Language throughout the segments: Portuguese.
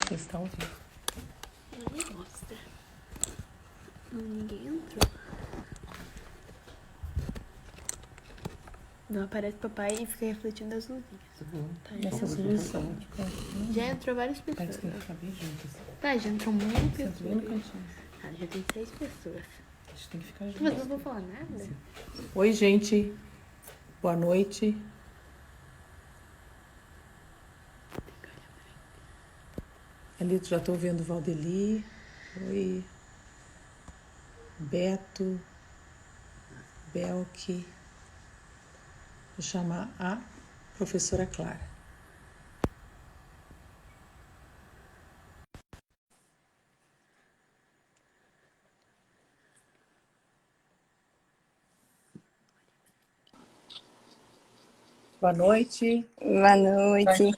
Vocês estão ouvindo? Não mostra. Ninguém entrou. Não aparece papai e fica refletindo as luzinhas. Tá, Nessa solução. já entrou várias pessoas. Parece que tem que ficar bem junto, assim. Tá, já entrou muitas Senta bem pessoas. no cantinho. Ah, já tem 6 pessoas. Acho que tem que ficar junto. Mas não vou falar nada? Oi, gente. Boa noite. Ali já estou vendo o Valdeli. Oi. Beto. Belk. Vou chamar a professora Clara. Boa noite. Boa noite.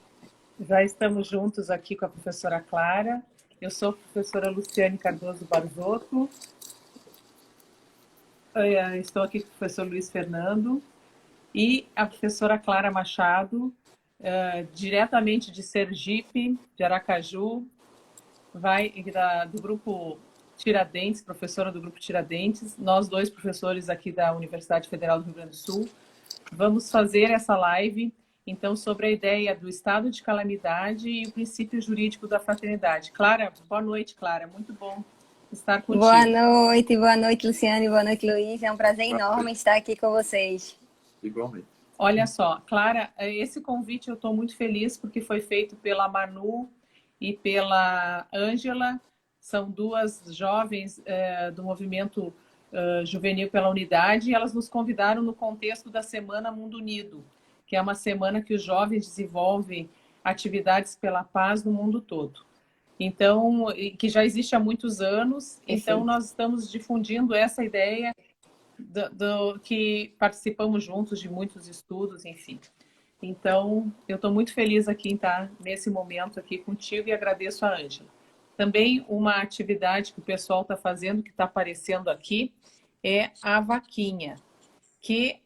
Já estamos juntos aqui com a professora Clara. Eu sou a professora Luciane Cardoso Barzotto. Estou aqui com o professor Luiz Fernando e a professora Clara Machado, diretamente de Sergipe, de Aracaju, do grupo Tiradentes, professora do grupo Tiradentes. Nós dois professores aqui da Universidade Federal do Rio Grande do Sul. Vamos fazer essa live, então, sobre a ideia do estado de calamidade e o princípio jurídico da fraternidade. Clara, boa noite, Clara. Muito bom estar contigo. Boa noite, Luciane, boa noite, Luiz. É um prazer enorme estar aqui com vocês. Igualmente. Olha só, Clara, esse convite eu estou muito feliz porque foi feito pela Manu e pela Ângela. São duas jovens do movimento Juvenil pela Unidade, e elas nos convidaram no contexto da Semana Mundo Unido, que é uma semana que os jovens desenvolvem atividades pela paz no mundo todo. Então, que já existe há muitos anos, então nós estamos difundindo essa ideia que participamos juntos de muitos estudos, enfim. Então, eu estou muito feliz aqui em estar nesse momento aqui contigo e agradeço a Ângela. Também uma atividade que o pessoal está fazendo, que está aparecendo aqui, é a vaquinha, que...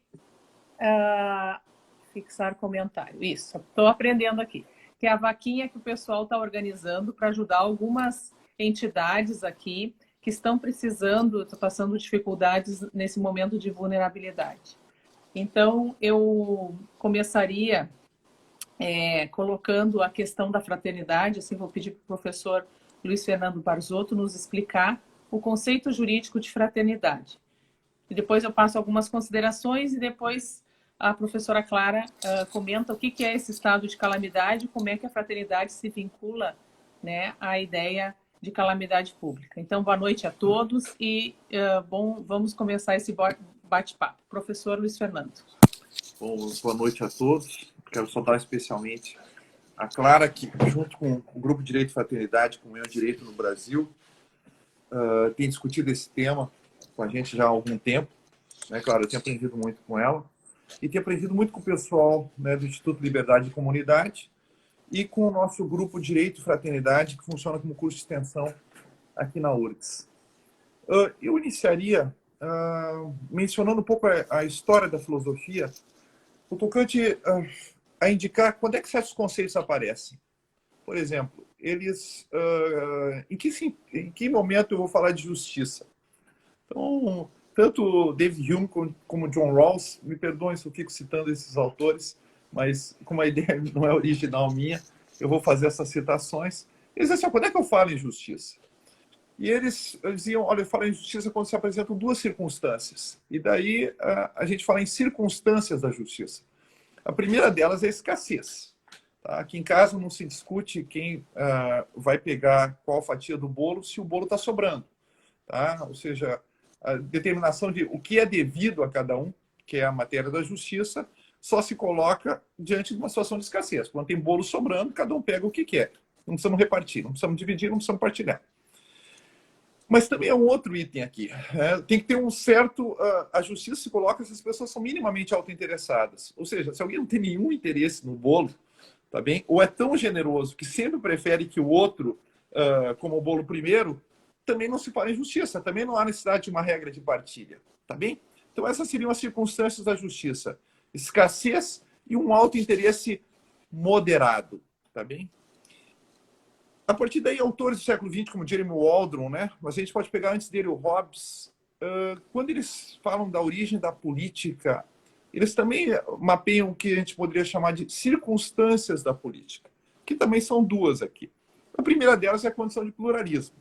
fixar comentário. Isso, estou aprendendo aqui. Que é a vaquinha que o pessoal está organizando para ajudar algumas entidades aqui que estão precisando, estão passando dificuldades nesse momento de vulnerabilidade. Então, eu começaria colocando a questão da fraternidade, assim, vou pedir para o professor Luiz Fernando Barzotto nos explicar o conceito jurídico de fraternidade. E depois eu passo algumas considerações e depois a professora Clara comenta o que é esse estado de calamidade, como é que a fraternidade se vincula, né, à ideia de calamidade pública. Então, boa noite a todos e vamos começar esse bate-papo. Professor Luiz Fernando. Bom, boa noite a todos. Quero saudar especialmente a Clara, que junto com o Grupo Direito e Fraternidade, com o Meu Direito no Brasil, tem discutido esse tema com a gente já há algum tempo. Né, Clara? Eu tenho aprendido muito com ela e tenho aprendido muito com o pessoal, né, do Instituto Liberdade e Comunidade e com o nosso Grupo Direito e Fraternidade, que funciona como curso de extensão aqui na URGS. Eu iniciaria mencionando um pouco a história da filosofia, o tocante a indicar quando é que certos conceitos aparecem. Por exemplo, eles, em que momento eu vou falar de justiça? Então, tanto David Hume como John Rawls, me perdoem se eu fico citando esses autores, mas como a ideia não é original minha, eu vou fazer essas citações. Eles diziam assim, quando é que eu falo em justiça? E eles diziam, olha, eu falo em justiça quando se apresentam duas circunstâncias. E daí a gente fala em circunstâncias da justiça. A primeira delas é a escassez. Tá? Aqui em casa não se discute quem vai pegar qual fatia do bolo se o bolo está sobrando. Tá? Ou seja, a determinação de o que é devido a cada um, que é a matéria da justiça, só se coloca diante de uma situação de escassez. Quando tem bolo sobrando, cada um pega o que quer. Não precisamos repartir, não precisamos dividir, não precisamos partilhar. Mas também é um outro item aqui. Tem que ter um certo... a justiça se coloca se as pessoas são minimamente autointeressadas. Ou seja, se alguém não tem nenhum interesse no bolo, tá bem? Ou é tão generoso que sempre prefere que o outro coma o bolo primeiro, também não se fala em justiça. Também não há necessidade de uma regra de partilha. Tá bem? Então essas seriam as circunstâncias da justiça. Escassez e um autointeresse moderado. Tá bem? A partir daí, autores do século XX, como Jeremy Waldron, né? Mas a gente pode pegar antes dele o Hobbes. Quando eles falam da origem da política, eles também mapeiam o que a gente poderia chamar de circunstâncias da política, que também são duas aqui. A primeira delas é a condição de pluralismo.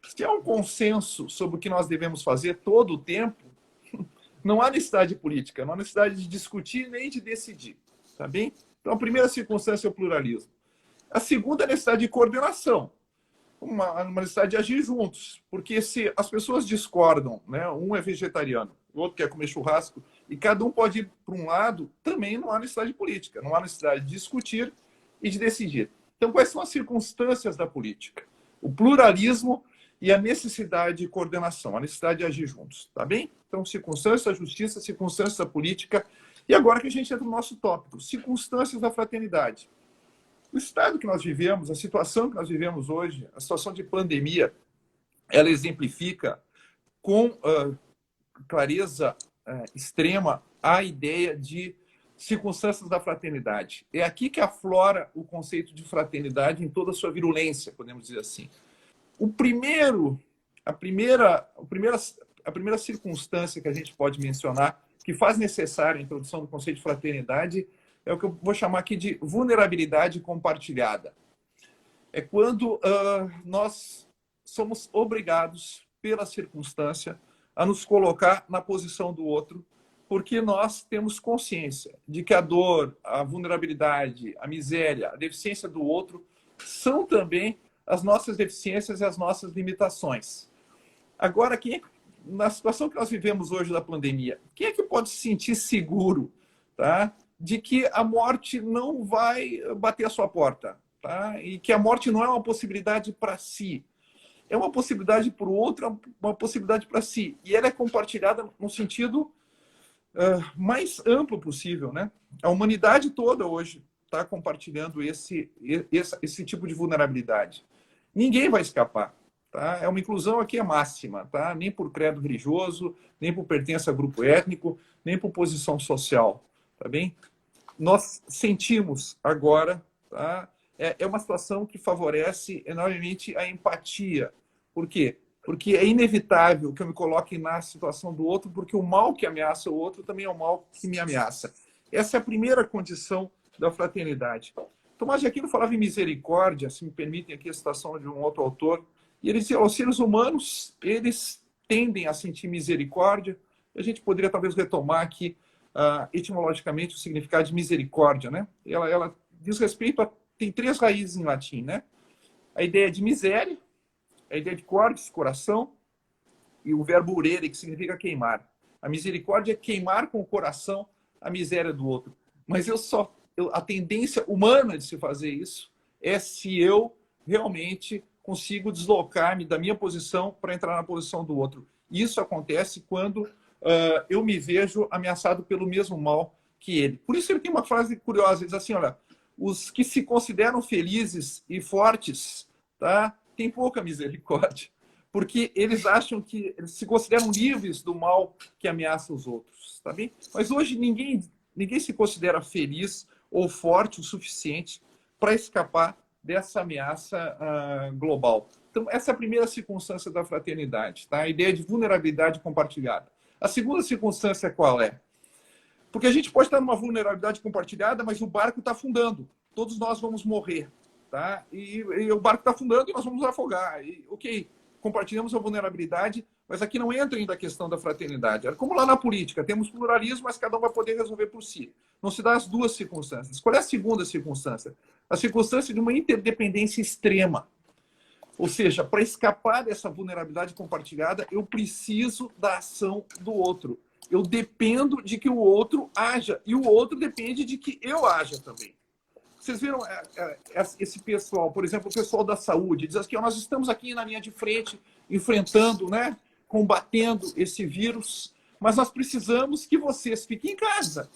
Se há um consenso sobre o que nós devemos fazer todo o tempo, não há necessidade política, não há necessidade de discutir nem de decidir. Tá bem? Então, a primeira circunstância é o pluralismo. A segunda é a necessidade de coordenação, uma necessidade de agir juntos, porque se as pessoas discordam, né, um é vegetariano, o outro quer comer churrasco, e cada um pode ir para um lado, também não há necessidade política, não há necessidade de discutir e de decidir. Então, quais são as circunstâncias da política? O pluralismo e a necessidade de coordenação, a necessidade de agir juntos, tá bem? Então, circunstâncias da justiça, circunstâncias da política, e agora que a gente entra no nosso tópico, circunstâncias da fraternidade. O estado que nós vivemos, a situação que nós vivemos hoje, a situação de pandemia, ela exemplifica com clareza extrema a ideia de circunstâncias da fraternidade. É aqui que aflora o conceito de fraternidade em toda a sua virulência, podemos dizer assim. A primeira circunstância que a gente pode mencionar, que faz necessária a introdução do conceito de fraternidade, é o que eu vou chamar aqui de vulnerabilidade compartilhada. É quando nós somos obrigados, pela circunstância, a nos colocar na posição do outro, porque nós temos consciência de que a dor, a vulnerabilidade, a miséria, a deficiência do outro são também as nossas deficiências e as nossas limitações. Agora, na situação que nós vivemos hoje da pandemia, quem é que pode se sentir seguro, tá, de que a morte não vai bater a sua porta, tá? E que a morte não é uma possibilidade para si. É uma possibilidade para o outro, uma possibilidade para si. E ela é compartilhada no sentido mais amplo possível, né? A humanidade toda hoje está compartilhando esse tipo de vulnerabilidade. Ninguém vai escapar. Tá? É uma inclusão aqui máxima, tá? Nem por credo religioso, nem por pertença a grupo étnico, nem por posição social. Tá bem? Nós sentimos agora, tá? É uma situação que favorece enormemente a empatia. Por quê? Porque é inevitável que eu me coloque na situação do outro, porque o mal que ameaça o outro também é o mal que me ameaça. Essa é a primeira condição da fraternidade. Tomás de Aquino falava em misericórdia, se me permitem aqui a citação de um outro autor, e ele dizia, os seres humanos, eles tendem a sentir misericórdia. A gente poderia talvez retomar aqui etimologicamente o significado de misericórdia, né? Ela diz respeito a... Tem 3 raízes em latim, né? A ideia de miséria, a ideia de cordis, coração, e o verbo urere, que significa queimar. A misericórdia é queimar com o coração a miséria do outro. Mas a tendência humana de se fazer isso é se eu realmente consigo deslocar-me da minha posição para entrar na posição do outro. Isso acontece quando eu me vejo ameaçado pelo mesmo mal que ele. Por isso ele tem uma frase curiosa, ele diz assim, olha, os que se consideram felizes e fortes, tá, têm pouca misericórdia, porque eles acham que eles se consideram livres do mal que ameaça os outros. Tá bem? Mas hoje ninguém se considera feliz ou forte o suficiente para escapar dessa ameaça global. Então, essa é a primeira circunstância da fraternidade, tá? A ideia de vulnerabilidade compartilhada. A segunda circunstância qual é? Porque a gente pode estar numa vulnerabilidade compartilhada, mas o barco está afundando. Todos nós vamos morrer, tá? E o barco está afundando e nós vamos afogar. E, ok, compartilhamos a vulnerabilidade, mas aqui não entra ainda a questão da fraternidade. É como lá na política, temos pluralismo, mas cada um vai poder resolver por si. Não se dá as duas circunstâncias. Qual é a segunda circunstância? A circunstância de uma interdependência extrema. Ou seja, para escapar dessa vulnerabilidade compartilhada, eu preciso da ação do outro. Eu dependo de que o outro haja, e o outro depende de que eu haja também. Vocês viram esse pessoal, por exemplo, o pessoal da saúde, diz assim, nós estamos aqui na linha de frente, enfrentando, né, combatendo esse vírus, mas nós precisamos que vocês fiquem em casa.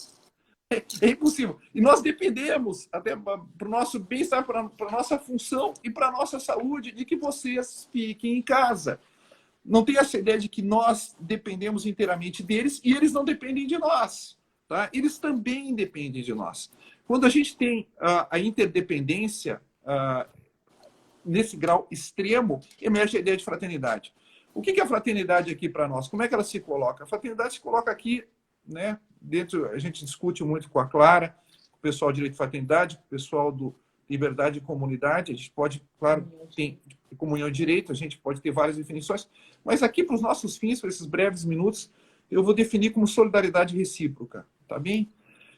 É impossível. E nós dependemos, até para o nosso bem-estar, para a nossa função e para a nossa saúde, de que vocês fiquem em casa. Não tem essa ideia de que nós dependemos inteiramente deles e eles não dependem de nós. Tá? Eles também dependem de nós. Quando a gente tem a interdependência, nesse grau extremo, emerge a ideia de fraternidade. O que é a fraternidade aqui para nós? Como é que ela se coloca? A fraternidade se coloca aqui, né, dentro, a gente discute muito com a Clara, com o pessoal do Direito de Fraternidade, com o pessoal do Liberdade e Comunidade, a gente pode, claro, tem comunhão de direito, a gente pode ter várias definições, mas aqui para os nossos fins, para esses breves minutos, eu vou definir como solidariedade recíproca, tá bem?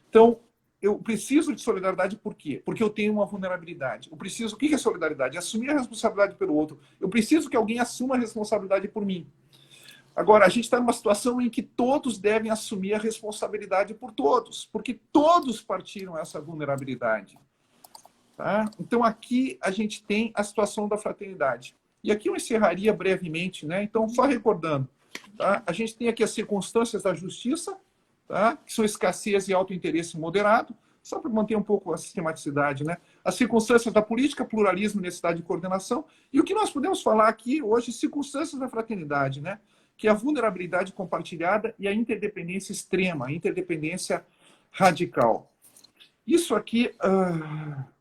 Então, eu preciso de solidariedade por quê? Porque eu tenho uma vulnerabilidade. Eu preciso, o que é solidariedade? Assumir a responsabilidade pelo outro. Eu preciso que alguém assuma a responsabilidade por mim. Agora, a gente está numa situação em que todos devem assumir a responsabilidade por todos, porque todos partiram essa vulnerabilidade. Tá? Então, aqui a gente tem a situação da fraternidade. E aqui eu encerraria brevemente, né? Então, só recordando, tá? A gente tem aqui as circunstâncias da justiça, tá? Que são escassez e alto interesse moderado, só para manter um pouco a sistematicidade, né? As circunstâncias da política, pluralismo, necessidade de coordenação. E o que nós podemos falar aqui hoje, circunstâncias da fraternidade, né? Que é a vulnerabilidade compartilhada e a interdependência extrema, a interdependência radical. Isso aqui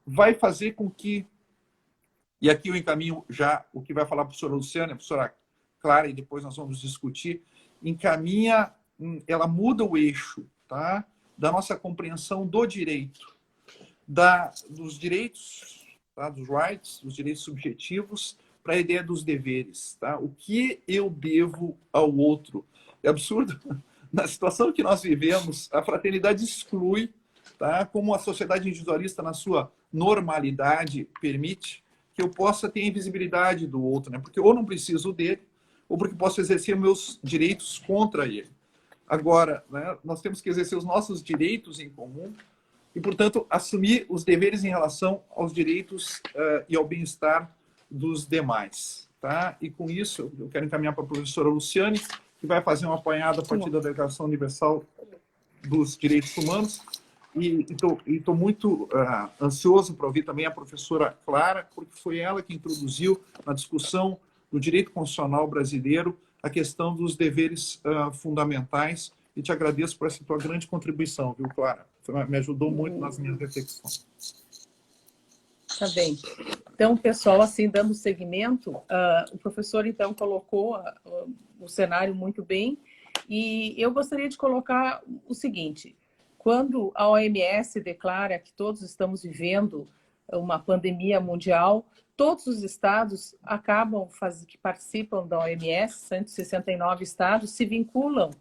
vai fazer com que, e aqui eu encaminho já o que vai falar a professora Luciana, a professora Clara, e depois nós vamos discutir, encaminha, ela muda o eixo, tá? Da nossa compreensão do direito, dos direitos, tá? Dos rights, dos direitos subjetivos, para a ideia dos deveres. Tá? O que eu devo ao outro? É absurdo. Na situação que nós vivemos, a fraternidade exclui, tá? Como a sociedade individualista, na sua normalidade, permite que eu possa ter a invisibilidade do outro, né? Porque ou não preciso dele, ou porque posso exercer meus direitos contra ele. Agora, né, nós temos que exercer os nossos direitos em comum e, portanto, assumir os deveres em relação aos direitos e ao bem-estar dos demais. Tá? E com isso, eu quero encaminhar para a professora Luciane, que vai fazer uma apanhada a partir da Declaração Universal dos Direitos Humanos. E estou muito ansioso para ouvir também a professora Clara, porque foi ela que introduziu na discussão do direito constitucional brasileiro a questão dos deveres fundamentais. E te agradeço por essa tua grande contribuição, viu, Clara? Me ajudou muito nas minhas reflexões. Tá bem. Então, pessoal, assim, dando seguimento, o professor, então, colocou o cenário muito bem, e eu gostaria de colocar o seguinte: quando a OMS declara que todos estamos vivendo uma pandemia mundial, todos os estados que participam da OMS, 169 estados, se vinculam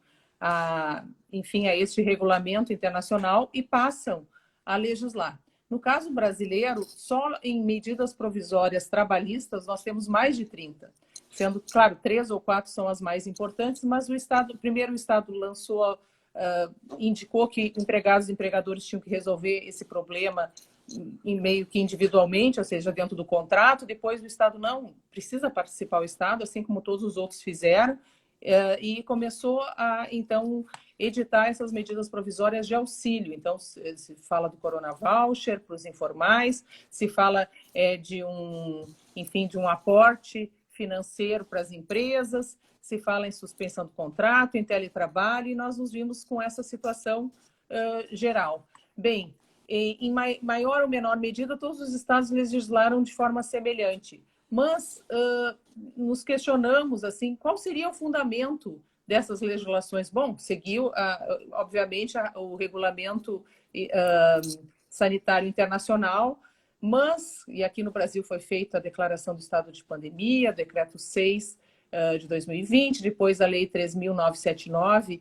enfim, a este regulamento internacional e passam a legislar. No caso brasileiro, só em medidas provisórias trabalhistas, nós temos mais de 30. Sendo, claro, 3 ou 4 são as mais importantes, mas primeiro o Estado lançou, indicou que empregados e empregadores tinham que resolver esse problema meio que individualmente, ou seja, dentro do contrato. Depois o Estado não precisa participar, o Estado, assim como todos os outros fizeram, e começou a, então, editar essas medidas provisórias de auxílio. Então, se fala do Corona Voucher para os informais, se fala de um aporte financeiro para as empresas, se fala em suspensão do contrato, em teletrabalho, e nós nos vimos com essa situação geral. Bem, em maior ou menor medida, todos os estados legislaram de forma semelhante, mas nos questionamos, assim, qual seria o fundamento dessas legislações? Bom, seguiu, obviamente, o regulamento sanitário internacional, mas, e aqui no Brasil foi feita a declaração do estado de pandemia, decreto 6 de 2020, depois a lei 3.979,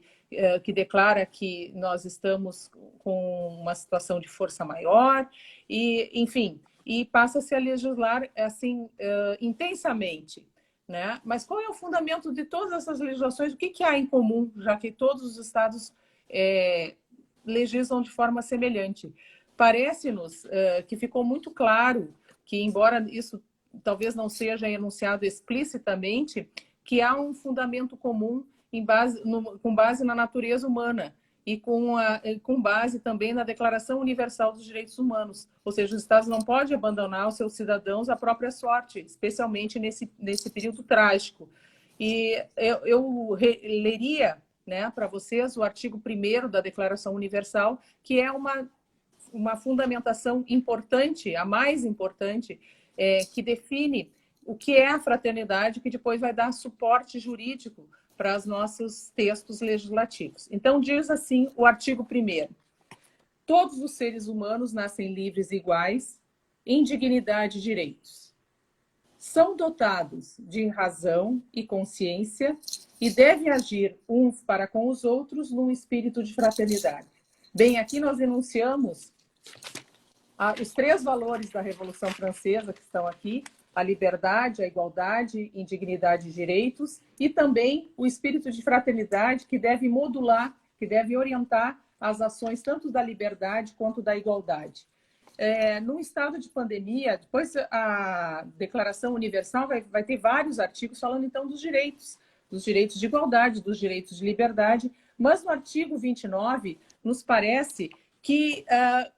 que declara que nós estamos com uma situação de força maior, e, enfim, e passa-se a legislar assim intensamente, né? Mas qual é o fundamento de todas essas legislações? O que há em comum, já que todos os estados legislam de forma semelhante? Parece-nos que ficou muito claro que, embora isso talvez não seja enunciado explicitamente, que há um fundamento comum com base na natureza humana e com base também na Declaração Universal dos Direitos Humanos. Ou seja, os Estados não podem abandonar os seus cidadãos à própria sorte, especialmente nesse período trágico. E eu leria, né, para vocês o artigo 1º da Declaração Universal, que é uma fundamentação importante, a mais importante, que define o que é a fraternidade, que depois vai dar suporte jurídico para os nossos textos legislativos. Então, diz assim o artigo 1º. Todos os seres humanos nascem livres e iguais, em dignidade e direitos. São dotados de razão e consciência e devem agir uns para com os outros num espírito de fraternidade. Bem, aqui nós enunciamos os 3 valores da Revolução Francesa que estão aqui: a liberdade, a igualdade, indignidade e direitos, e também o espírito de fraternidade que deve modular, que deve orientar as ações tanto da liberdade quanto da igualdade. No estado de pandemia, depois a Declaração Universal vai ter vários artigos falando então dos direitos de igualdade, dos direitos de liberdade, mas no artigo 29 nos parece que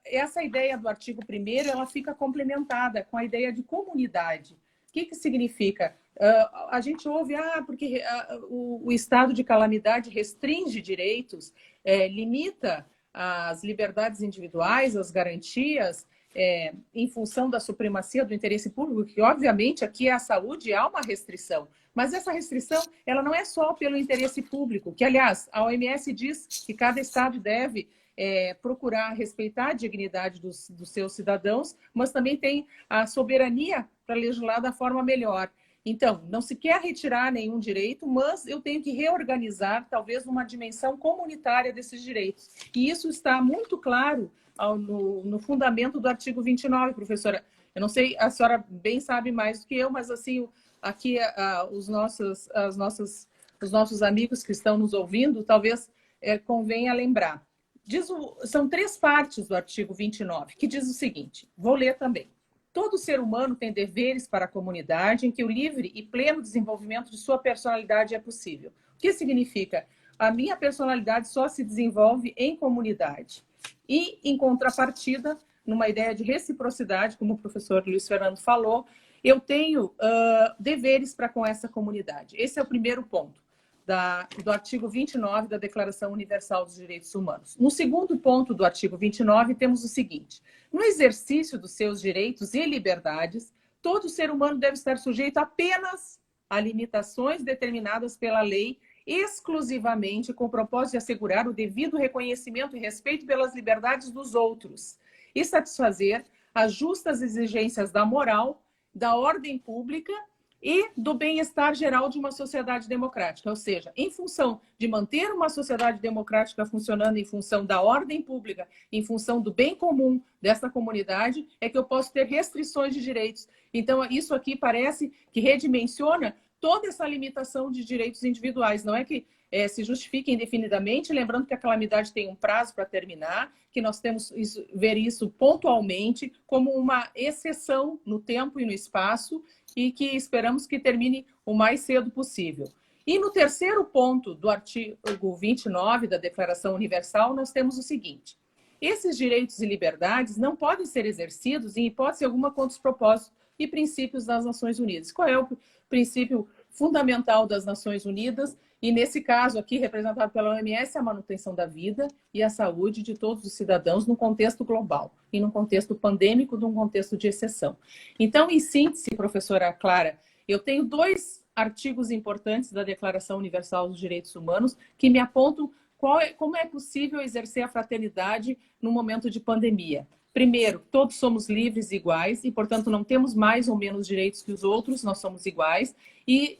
essa ideia do artigo 1º ela fica complementada com a ideia de comunidade. O que significa? A gente ouve, porque o estado de calamidade restringe direitos, limita as liberdades individuais, as garantias, em função da supremacia do interesse público, que obviamente aqui é a saúde, há uma restrição. Mas essa restrição ela não é só pelo interesse público, que, aliás, a OMS diz que cada estado deve procurar respeitar a dignidade dos seus cidadãos, mas também tem a soberania para legislar da forma melhor. Então, não se quer retirar nenhum direito, mas eu tenho que reorganizar, talvez, numa dimensão comunitária desses direitos. E isso está muito claro no fundamento do artigo 29, professora. Eu não sei, a senhora bem sabe mais do que eu, mas assim, aqui os nossos amigos que estão nos ouvindo, talvez convenha lembrar. São 3 partes do artigo 29, que diz o seguinte, vou ler também. Todo ser humano tem deveres para a comunidade em que o livre e pleno desenvolvimento de sua personalidade é possível. O que significa? A minha personalidade só se desenvolve em comunidade. E, em contrapartida, numa ideia de reciprocidade, como o professor Luiz Fernando falou, eu tenho deveres para com essa comunidade. Esse é o primeiro ponto do artigo 29 da Declaração Universal dos Direitos Humanos. No segundo ponto do artigo 29, temos o seguinte: no exercício dos seus direitos e liberdades, todo ser humano deve estar sujeito apenas a limitações determinadas pela lei, exclusivamente com o propósito de assegurar o devido reconhecimento e respeito pelas liberdades dos outros e satisfazer as justas exigências da moral, da ordem pública e do bem-estar geral de uma sociedade democrática. Ou seja, em função de manter uma sociedade democrática funcionando, em função da ordem pública, em função do bem comum dessa comunidade, é que eu posso ter restrições de direitos. Então, isso aqui parece que redimensiona toda essa limitação de direitos individuais. Não é que se justifique indefinidamente, lembrando que a calamidade tem um prazo para terminar, que nós temos ver isso pontualmente como uma exceção no tempo e no espaço e que esperamos que termine o mais cedo possível. E no terceiro ponto do artigo 29 da Declaração Universal, nós temos o seguinte: esses direitos e liberdades não podem ser exercidos em hipótese alguma contra os propósitos e princípios das Nações Unidas. Qual é o princípio fundamental das Nações Unidas? E nesse caso aqui, representado pela OMS, a manutenção da vida e a saúde de todos os cidadãos num contexto global e num contexto pandêmico, num contexto de exceção. Então, em síntese, professora Clara, eu tenho 2 artigos importantes da Declaração Universal dos Direitos Humanos que me apontam como é possível exercer a fraternidade no momento de pandemia. Primeiro, todos somos livres e iguais e, portanto, não temos mais ou menos direitos que os outros, nós somos iguais e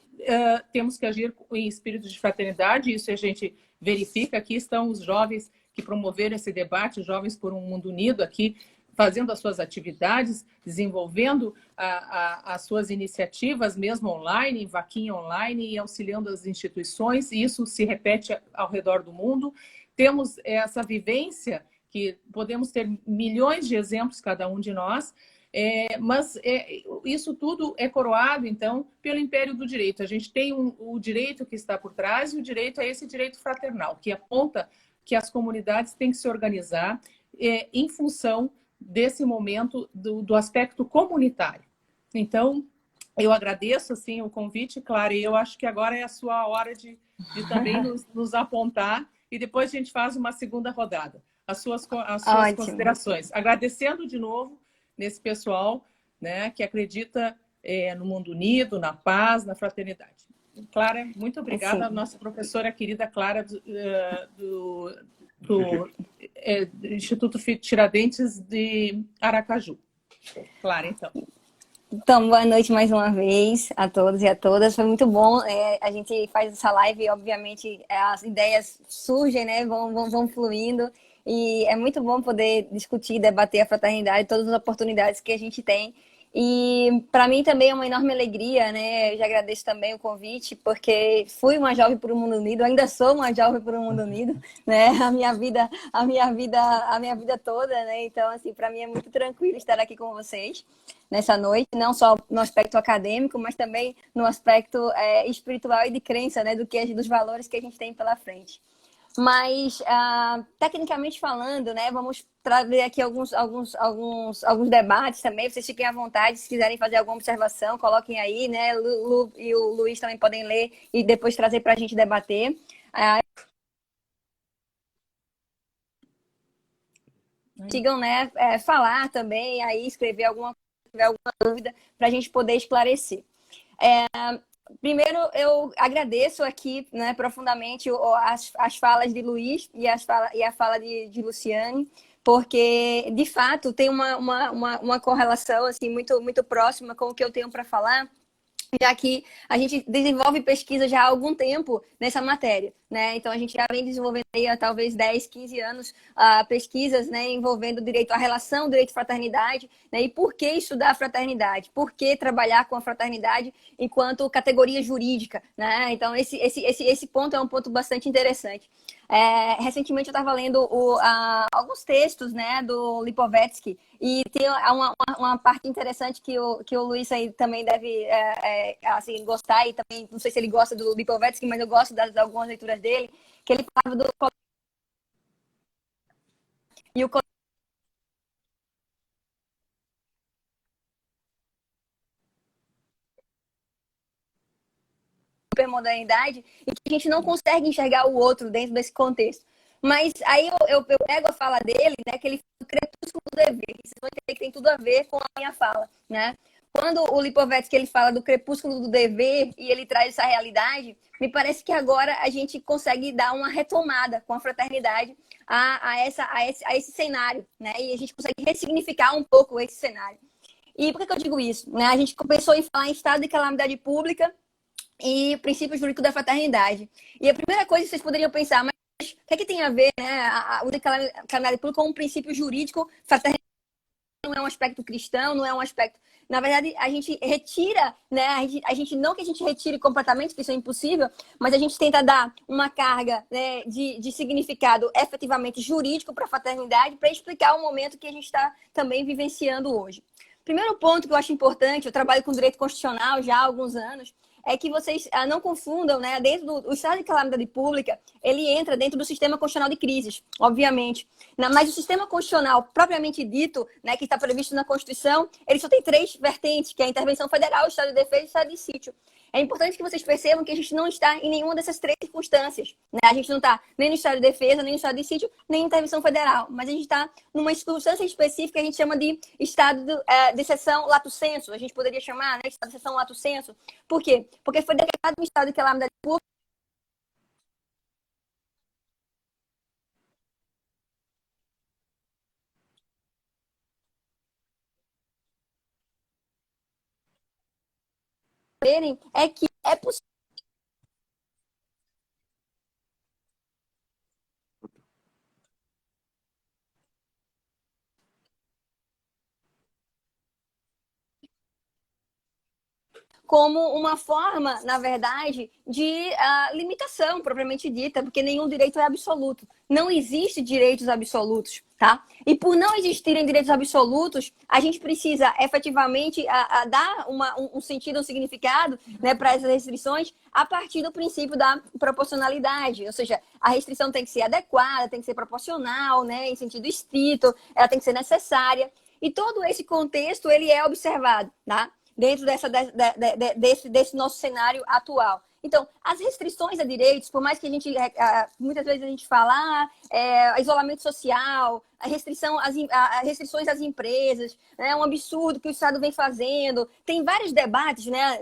temos que agir em espírito de fraternidade. Isso a gente verifica. Aqui estão os jovens que promoveram esse debate, os Jovens por um Mundo Unido, aqui fazendo as suas atividades, desenvolvendo as suas iniciativas, mesmo online, em vaquinha online, e auxiliando as instituições. E isso se repete ao redor do mundo. Temos essa vivência que podemos ter milhões de exemplos, cada um de nós, mas isso tudo é coroado, então, pelo império do direito. A gente tem o direito que está por trás, e o direito é esse direito fraternal, que aponta que as comunidades têm que se organizar em função desse momento do aspecto comunitário. Então, eu agradeço assim, o convite, Clara, e eu acho que agora é a sua hora de também nos apontar, e depois a gente faz uma segunda rodada. As suas considerações. Agradecendo de novo nesse pessoal né, que acredita no mundo unido, na paz, na fraternidade. Clara, muito obrigada, Sim. nossa professora querida Clara do Instituto Tiradentes de Aracaju. Clara, então. Então, boa noite mais uma vez a todos e a todas. Foi muito bom. A gente faz essa live e, obviamente, as ideias surgem, né? Vão fluindo. E é muito bom poder discutir, debater a fraternidade, todas as oportunidades que a gente tem. E para mim também é uma enorme alegria, né? Eu já agradeço também o convite, porque fui uma jovem por um mundo unido, ainda sou uma jovem por um mundo unido, né? A minha vida toda, né? Então, assim, para mim é muito tranquilo estar aqui com vocês nessa noite, não só no aspecto acadêmico, mas também no aspecto espiritual e de crença, né? Dos valores que a gente tem pela frente. Mas, tecnicamente falando, né, vamos trazer aqui alguns debates também. Vocês fiquem à vontade, se quiserem fazer alguma observação, coloquem aí, né? Lu e o Luiz também podem ler e depois trazer para a gente debater. Sigam, né, falar também, aí escrever alguma dúvida para a gente poder esclarecer. Primeiro, eu agradeço aqui, né, profundamente as falas de Luiz e a fala de Luciane, porque, de fato, tem uma correlação assim, muito, muito próxima com o que eu tenho para falar, já que a gente desenvolve pesquisa já há algum tempo nessa matéria, né? Então, a gente já vem desenvolvendo aí há talvez 10, 15 anos pesquisas, né, envolvendo a relação direito-fraternidade, né? E por que estudar a fraternidade? Por que trabalhar com a fraternidade enquanto categoria jurídica, né? Então, esse ponto é um ponto bastante interessante. Recentemente eu estava lendo alguns textos, né, do Lipovetsky, e tem uma parte interessante que o Luiz aí também deve assim, gostar, e também não sei se ele gosta do Lipovetsky, mas eu gosto de algumas leituras dele, que ele falava do e o supermodernidade, e que a gente não consegue enxergar o outro dentro desse contexto. Mas aí eu pego a fala dele, né, que ele fala do crepúsculo do dever, que vocês vão entender que tem tudo a ver com a minha fala, né? Quando o Lipovetsky ele fala do crepúsculo do dever e ele traz essa realidade, me parece que agora a gente consegue dar uma retomada com a fraternidade a esse cenário, né? E a gente consegue ressignificar um pouco esse cenário. E por que eu digo isso? Né? A gente começou a falar em estado de calamidade pública e princípio jurídico da fraternidade. E a primeira coisa que vocês poderiam pensar, mas o que é que tem a ver, né, o de calamidade pública com um princípio jurídico? Fraternidade não é um aspecto cristão, não é um aspecto... Na verdade, a gente retira, né, a gente não que a gente retire completamente, porque isso é impossível, mas a gente tenta dar uma carga, né, de significado efetivamente jurídico para a fraternidade, para explicar o momento que a gente está também vivenciando hoje. Primeiro ponto que eu acho importante, eu trabalho com direito constitucional já há alguns anos, é que vocês não confundam, né? Dentro do estado de calamidade pública, ele entra dentro do sistema constitucional de crises, obviamente. Mas o sistema constitucional propriamente dito, né, que está previsto na Constituição, ele só tem 3 vertentes, que é a intervenção federal, o estado de defesa e o estado de sítio. É importante que vocês percebam que a gente não está em nenhuma dessas 3 circunstâncias, né? A gente não está nem no estado de defesa, nem no estado de sítio, nem em intervenção federal. Mas a gente está numa circunstância específica que a gente chama de estado de exceção lato sensu. A gente poderia chamar, né, estado de exceção lato sensu. Por quê? Porque foi decretado um estado de calamidade pública é que é possível como uma forma, na verdade, de limitação propriamente dita, porque nenhum direito é absoluto. Não existe direitos absolutos, tá? E por não existirem direitos absolutos, a gente precisa efetivamente dar um sentido, um significado, né, para essas restrições a partir do princípio da proporcionalidade. Ou seja, a restrição tem que ser adequada, tem que ser proporcional, né, em sentido estrito, ela tem que ser necessária. E todo esse contexto, ele é observado, tá? Dentro desse nosso cenário atual. Então, as restrições a direitos, por mais que a gente, muitas vezes a gente fala isolamento social, restrições às empresas, né? É um absurdo que o Estado vem fazendo. Tem vários debates, né,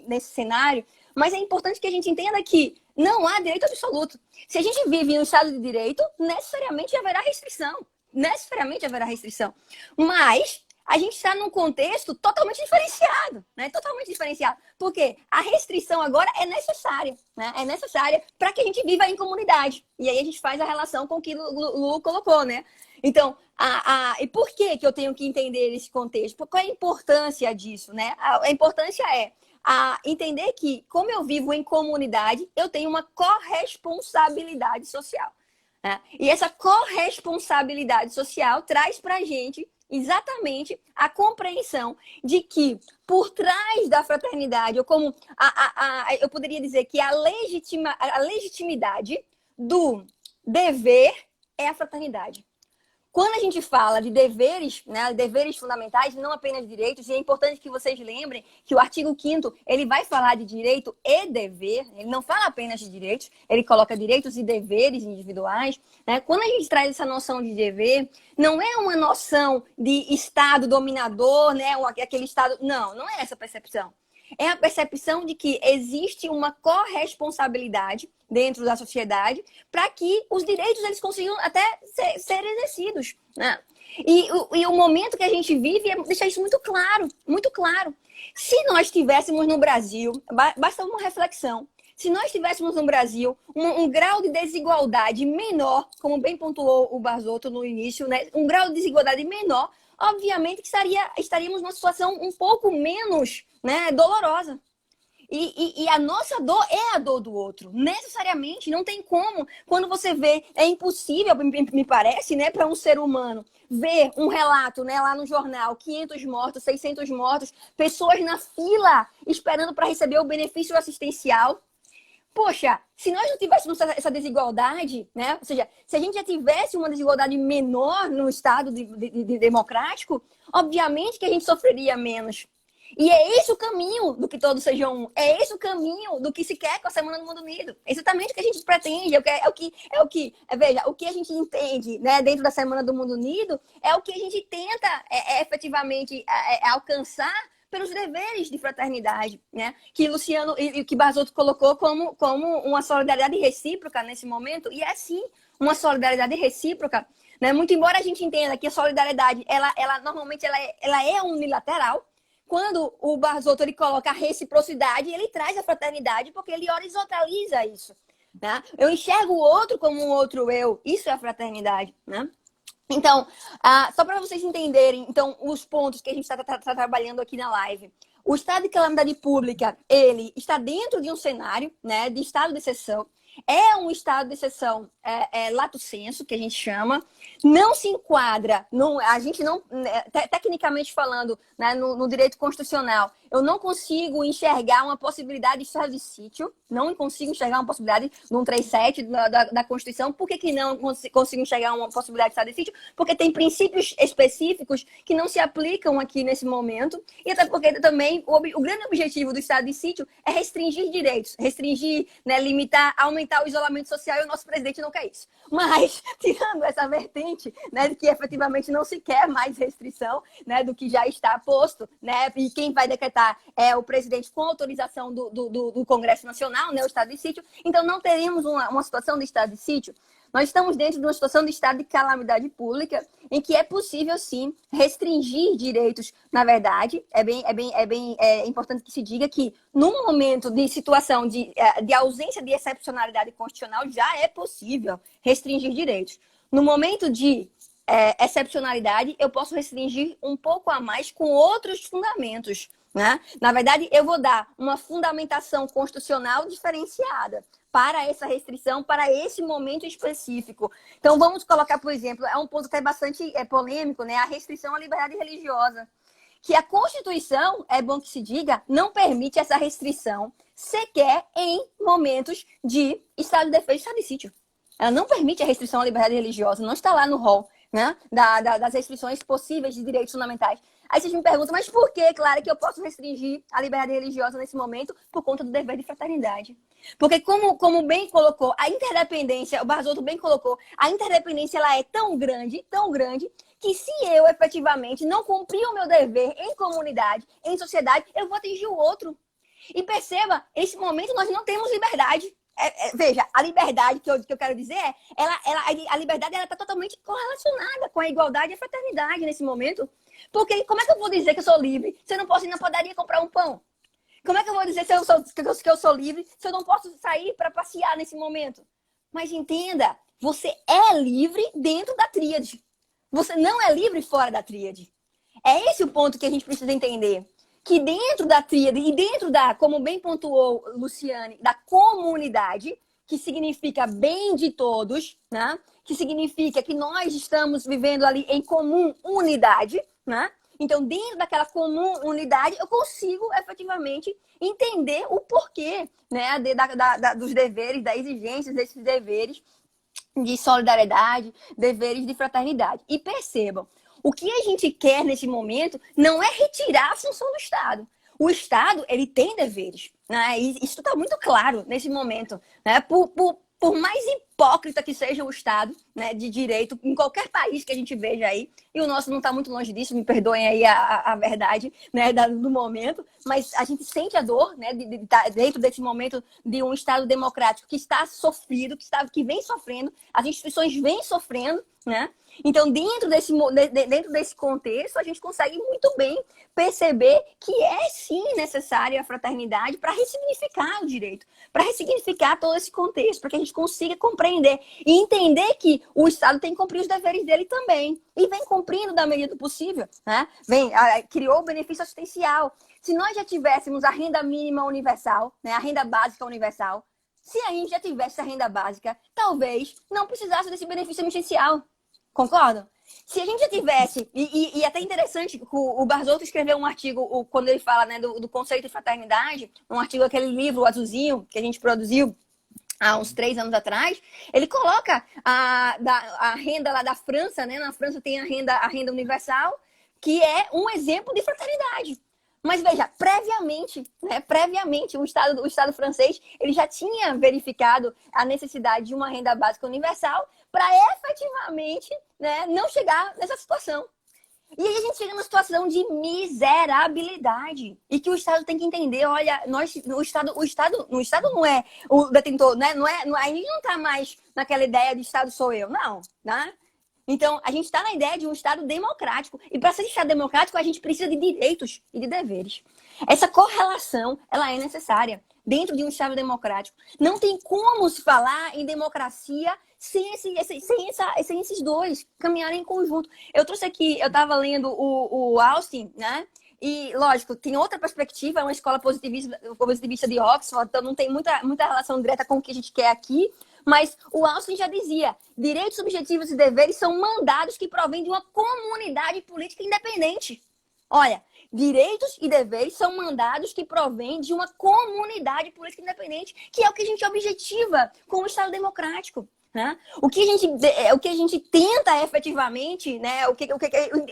nesse cenário, mas é importante que a gente entenda que não há direito absoluto. Se a gente vive em um Estado de direito, necessariamente haverá restrição. Necessariamente haverá restrição. Mas a gente está num contexto totalmente diferenciado, né? Totalmente diferenciado. Porque a restrição agora é necessária, né? É necessária para que a gente viva em comunidade. E aí a gente faz a relação com o que o Lu colocou, né? Então, e por que eu tenho que entender esse contexto? Qual é a importância disso, né? A importância é entender que, como eu vivo em comunidade, eu tenho uma corresponsabilidade social. Né? E essa corresponsabilidade social traz para a gente exatamente a compreensão de que por trás da fraternidade, ou como eu poderia dizer que a legitimidade do dever é a fraternidade. Quando a gente fala de deveres, né, deveres fundamentais, não apenas direitos, e é importante que vocês lembrem que o artigo 5º, ele vai falar de direito e dever, ele não fala apenas de direitos, ele coloca direitos e deveres individuais. Né? Quando a gente traz essa noção de dever, não é uma noção de Estado dominador, né, ou aquele Estado... Não é essa a percepção. É a percepção de que existe uma corresponsabilidade dentro da sociedade para que os direitos eles consigam até ser exercidos. Né? E o momento que a gente vive é deixar isso muito claro, muito claro. Se nós tivéssemos no Brasil, basta uma reflexão, se nós tivéssemos no Brasil um grau de desigualdade menor, como bem pontuou o Barzotto no início, né? Um grau de desigualdade menor, obviamente que estaríamos numa situação um pouco menos, né, dolorosa. E a nossa dor é a dor do outro. Necessariamente, não tem como. Quando você vê, é impossível, me parece, né, para um ser humano ver um relato, né, lá no jornal, 500 mortos, 600 mortos, pessoas na fila esperando para receber o benefício assistencial. Poxa, se nós não tivéssemos essa desigualdade, né? Ou seja, se a gente já tivesse uma desigualdade menor no Estado democrático, obviamente que a gente sofreria menos. E é esse o caminho do que todos sejam um. É esse o caminho do que se quer com a Semana do Mundo Unido. É exatamente o que a gente pretende. Veja, o que a gente entende, né, dentro da Semana do Mundo Unido é o que a gente tenta efetivamente alcançar pelos deveres de fraternidade, né? Que Luciano e que Barzotto colocou como uma solidariedade recíproca nesse momento. E é sim uma solidariedade recíproca, né? Muito embora a gente entenda que a solidariedade, ela normalmente ela é unilateral. Quando o Barzotto ele coloca a reciprocidade, ele traz a fraternidade porque ele horizontaliza isso. Né? Eu enxergo o outro como um outro eu. Isso é a fraternidade. Né? Então, só para vocês entenderem então, os pontos que a gente está trabalhando aqui na live. O estado de calamidade pública, ele está dentro de um cenário, né, de estado de exceção. É um estado de exceção lato sensu, que a gente chama. Não se enquadra, a gente não, tecnicamente falando, né, no direito constitucional, eu não consigo enxergar uma possibilidade de estado de sítio, não consigo enxergar uma possibilidade no 137 da Constituição. Por que não consigo enxergar uma possibilidade de estado de sítio? Porque tem princípios específicos que não se aplicam aqui nesse momento, e até porque também o grande objetivo do estado de sítio é restringir direitos, restringir, né, limitar, aumentar o isolamento social, e o nosso presidente não quer isso. Mas, tirando essa vertente, né, de que efetivamente não se quer mais restrição, né, do que já está posto, né, e quem vai decretar é o presidente com autorização do Congresso Nacional, né, o estado de sítio, então não teríamos uma situação de estado de sítio. Nós estamos dentro de uma situação de estado de calamidade pública em que é possível, sim, restringir direitos. Na verdade, é importante que se diga que, num momento de situação de ausência de excepcionalidade constitucional, já é possível restringir direitos. No momento de excepcionalidade, eu posso restringir um pouco a mais com outros fundamentos. Né? Na verdade, eu vou dar uma fundamentação constitucional diferenciada para essa restrição, para esse momento específico. Então, vamos colocar, por exemplo, é um ponto até bastante polêmico, né? A restrição à liberdade religiosa. Que a Constituição, é bom que se diga, não permite essa restrição sequer em momentos de estado de defesa e estado de sítio. Ela não permite a restrição à liberdade religiosa, não está lá no rol, né, das restrições possíveis de direitos fundamentais. Aí vocês me perguntam, mas por que, Clara, que eu posso restringir a liberdade religiosa nesse momento por conta do dever de fraternidade? Porque como bem colocou, a interdependência, o Barzotto bem colocou, a interdependência ela é tão grande, que se eu efetivamente não cumprir o meu dever em comunidade, em sociedade, eu vou atingir o outro. E perceba, nesse momento nós não temos liberdade. Veja, a liberdade que eu quero dizer a liberdade está totalmente correlacionada com a igualdade e a fraternidade nesse momento. Porque como é que eu vou dizer que eu sou livre se eu não posso ir na padaria comprar um pão? Como é que eu vou dizer que eu sou livre se eu não posso sair para passear nesse momento? Mas entenda, você é livre dentro da tríade. Você não é livre fora da tríade. É esse o ponto que a gente precisa entender. Que dentro da tríade e dentro da, como bem pontuou Luciane, da comunidade, que significa bem de todos, né? Que significa que nós estamos vivendo ali em comum unidade, né? Então, dentro daquela comum unidade, eu consigo efetivamente entender o porquê, né? Dos deveres, da exigência desses deveres de solidariedade, deveres de fraternidade. E percebam, o que a gente quer nesse momento não é retirar a função do Estado. O Estado, ele tem deveres, né? E isso está muito claro nesse momento, né? Por mais hipócrita que seja o Estado, né, de direito, em qualquer país que a gente veja aí, e o nosso não está muito longe disso, me perdoem aí a verdade, né, do momento, mas a gente sente a dor, né, dentro desse momento de um Estado democrático que está sofrido, que vem sofrendo, as instituições vêm sofrendo, né? Então, dentro desse contexto, a gente consegue muito bem perceber que é sim necessária a fraternidade para ressignificar o direito, para ressignificar todo esse contexto, para que a gente consiga compreender e entender que o Estado tem que cumprir os deveres dele também. E vem cumprindo da medida do possível, né? Criou o benefício assistencial. Se nós já tivéssemos a renda mínima universal, né, a renda básica universal, se a gente já tivesse a renda básica, talvez não precisasse desse benefício assistencial. Concordam? Se a gente já tivesse, e até interessante, o Barzotto escreveu um artigo, quando ele fala, né, do conceito de fraternidade, um artigo, aquele livro, o azulzinho, que a gente produziu há uns 3 anos atrás, ele coloca a renda lá da França, né? Na França tem a renda universal, que é um exemplo de fraternidade. Mas veja, previamente, o Estado francês ele já tinha verificado a necessidade de uma renda básica universal para efetivamente, né, não chegar nessa situação. E aí a gente chega numa situação de miserabilidade. E que o Estado tem que entender, olha, o Estado não é o detentor, né? A gente não está mais naquela ideia de Estado sou eu, não, né? Então, a gente está na ideia de um Estado democrático. E para ser Estado democrático, a gente precisa de direitos e de deveres. Essa correlação, ela é necessária dentro de um Estado democrático. Não tem como se falar em democracia sem esses dois caminharem em conjunto. Eu trouxe aqui, eu estava lendo o Austin, né? E, lógico, tem outra perspectiva, é uma escola positivista de Oxford, então não tem muita relação direta com o que a gente quer aqui. Mas o Austin já dizia, direitos subjetivos e deveres são mandados que provêm de uma comunidade política independente. Olha, direitos e deveres são mandados que provêm de uma comunidade política independente, que é o que a gente objetiva com o Estado democrático. Né? O que a gente tenta efetivamente, né? o que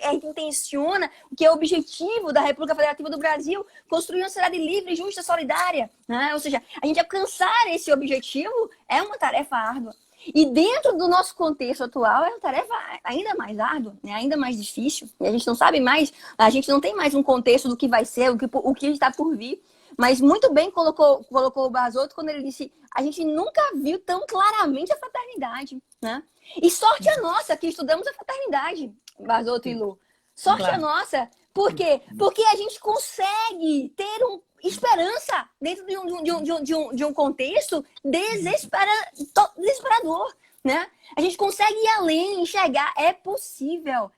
a gente intenciona, o que é o objetivo da República Federativa do Brasil, construir uma sociedade livre, justa, solidária. Né? Ou seja, a gente alcançar esse objetivo é uma tarefa árdua. E dentro do nosso contexto atual é uma tarefa ainda mais árdua, né? Ainda mais difícil. E a gente não sabe mais, a gente não tem mais um contexto do que vai ser, o que está por vir. Mas muito bem colocou o Barzotto quando ele disse: a gente nunca viu tão claramente a fraternidade, né? E sorte a nossa que estudamos a fraternidade, Barzotto e Lu. Sorte a nossa. Por quê? Porque a gente consegue ter esperança dentro de um contexto desesperador, né? A gente consegue ir além, enxergar. É possível.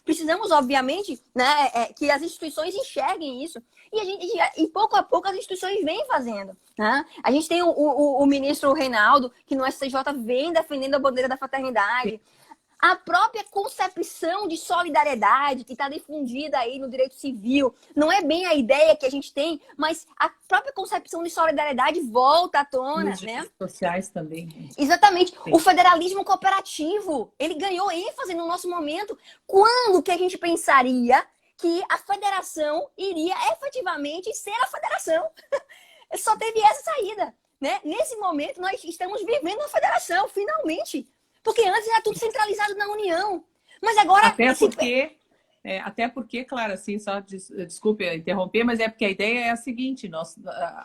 Precisamos, obviamente, né, que as instituições enxerguem isso. E pouco a pouco as instituições vêm fazendo. Né? A gente tem o ministro Reinaldo, que no STJ vem defendendo a bandeira da fraternidade. A própria concepção de solidariedade que está difundida aí no direito civil, não é bem a ideia que a gente tem, mas a própria concepção de solidariedade volta à tona, nos né? sociais também. Exatamente. Sim. O federalismo cooperativo, ele ganhou ênfase no nosso momento. Quando que a gente pensaria que a federação iria efetivamente ser a federação. Só teve essa saída, né? Nesse momento, nós estamos vivendo uma federação, finalmente. Porque antes era tudo centralizado na União. Mas agora... Até porque, claro, assim, só desculpe interromper, mas é porque a ideia é a seguinte, nós,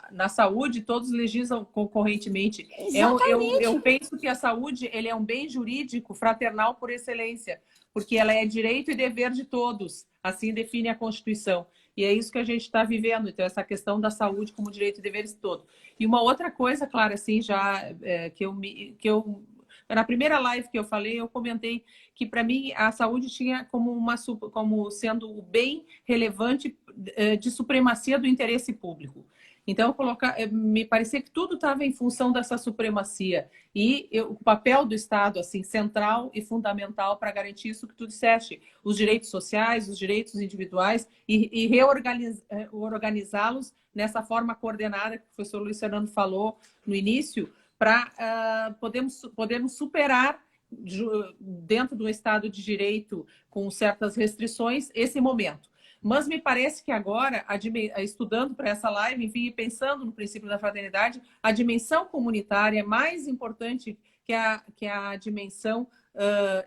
na saúde todos legislam concorrentemente. Eu penso que a saúde ele é um bem jurídico fraternal por excelência, porque ela é direito e dever de todos, assim define a Constituição. E é isso que a gente está vivendo, então, essa questão da saúde como direito e dever de todos. E uma outra coisa, claro, assim, já na primeira live que eu falei, eu comentei que, para mim, a saúde tinha como sendo o bem relevante de supremacia do interesse público. Então, me parecia que tudo estava em função dessa supremacia. E o papel do Estado, assim, central e fundamental para garantir isso que tu disseste, os direitos sociais, os direitos individuais e reorganizá-los nessa forma coordenada que o professor Luiz Fernando falou no início, para podermos superar, dentro do Estado de Direito, com certas restrições, esse momento. Mas me parece que agora, estudando para essa live, enfim, pensando no princípio da fraternidade, a dimensão comunitária é mais importante que a dimensão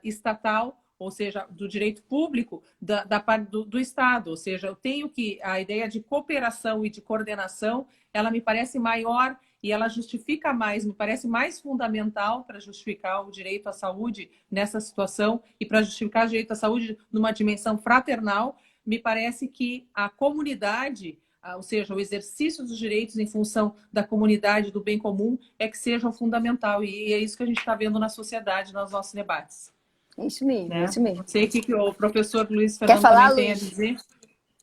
estatal, ou seja, do direito público da parte do Estado. Ou seja, eu tenho que a ideia de cooperação e de coordenação, ela me parece maior e ela justifica mais, me parece mais fundamental para justificar o direito à saúde nessa situação e para justificar o direito à saúde numa dimensão fraternal. Me parece que a comunidade, ou seja, o exercício dos direitos em função da comunidade, do bem comum, é que seja fundamental. E é isso que a gente está vendo na sociedade, nos nossos debates. Isso mesmo, né? isso mesmo. Sei que o professor Luiz Fernando também tem a dizer.